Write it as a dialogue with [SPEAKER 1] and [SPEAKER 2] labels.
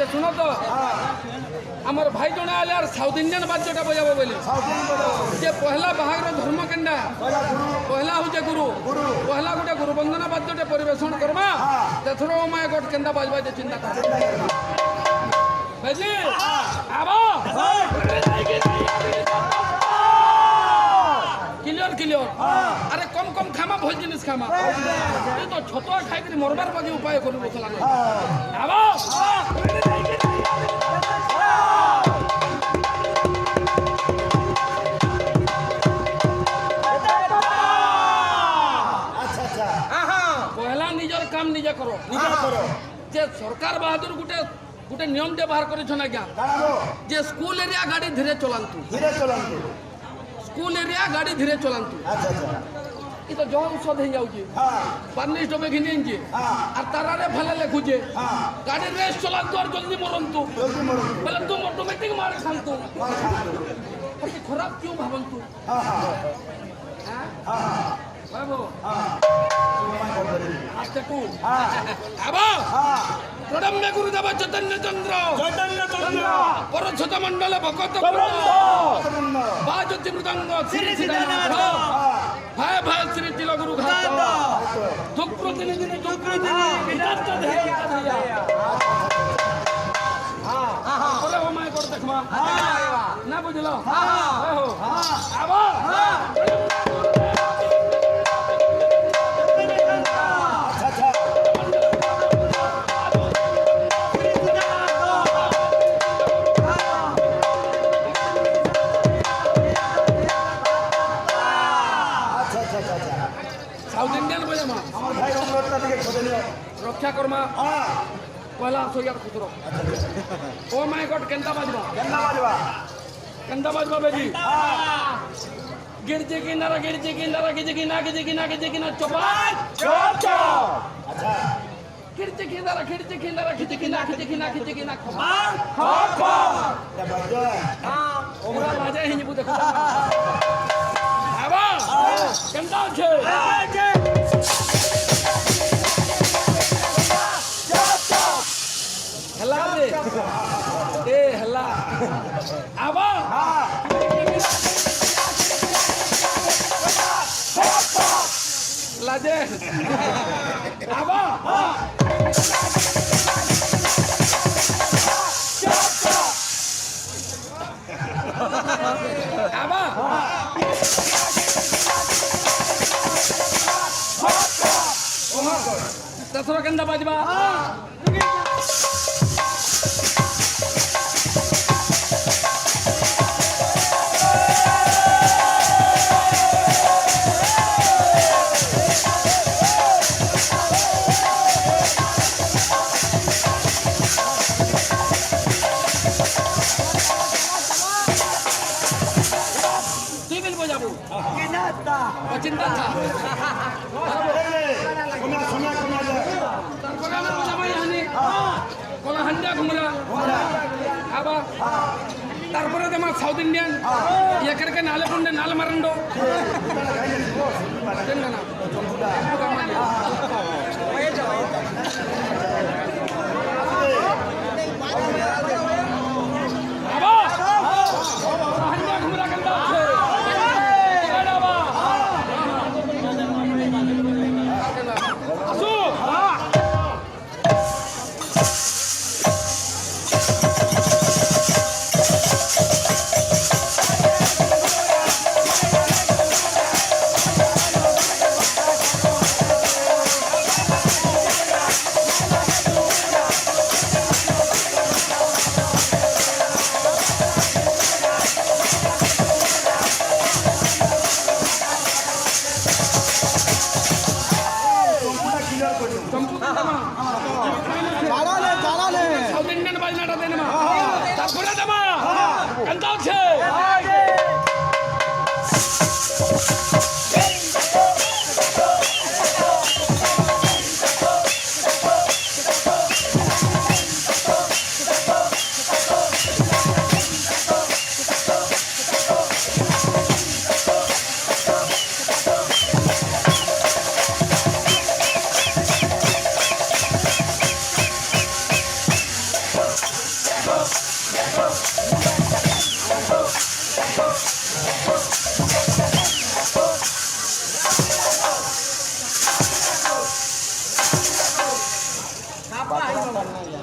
[SPEAKER 1] से सुनो तो आमर भाई जने आले यार साउथ इंडियन बाद्यटा बजाबो बोले जे पहला बाहागर धर्म केंडा पहला होचे गुरु पहला गोटे गुरु वंदना बाद्यटे परिवेशन करमा तेथरो माय गोट केंदा बाजबा जे चिंता कर भाईजी आबो क्लियर क्लियर अरे कम कम खामा भोज जिनिस खामा ये तो छतुआ खाई करी मरबार बागी उपाय करू बसला आबो निजे करो जे सरकार बहादुर गुटे नियम दे बाहर कर जे स्कूल एरिया गाड़ी धीरे चलांतु स्कूल एरिया गाड़ी धीरे चलांतु ये तो जौन सद हो जाउची 5 डबे घिने जे और तारारे भले लेखुजे गाड़ी रेस चलांतु और जल्दी मरंतु बोले तुम ऑटोमेटिक मार खांतु पर खराब क्यों भावंतु बाबू आस्ते तू आबा प्रणम्य गुरुदेव चैतन्य चंद्र परछत मंडल भगत बाजति मृदंग श्री सिद्धार्थ भाई भाई श्री तिल गुरु घाट दुख प्रतिनिधि विदार्थ धैर्य बोले हो मैं कर देखमा ना बुझलो हो आबा साउथ इंडियन बजामा हमर भाई रंगरत्ना दिखे खोदलियो रक्षा करमा पहला सोया खुतरो ओ माय गॉड केंदा बाजबा बेजी गिरजे की नारा चोपा अच्छा गिरजे की नारा खपा ओमरा बाजे हिनी बु देखो आबा केंदा छे हल्ला दे ए हल्ला आबा लाजे आबा आबा दसरा केंदा बाजबा चिंता था कोला हंडा घुमरा आबा तारपरे दमा साउथ इंडियन एकरके नाले पुंडे नाल मरंडो तेनना आबा हंडा घुमरा कंदा ଯିବାର ନାହିଁ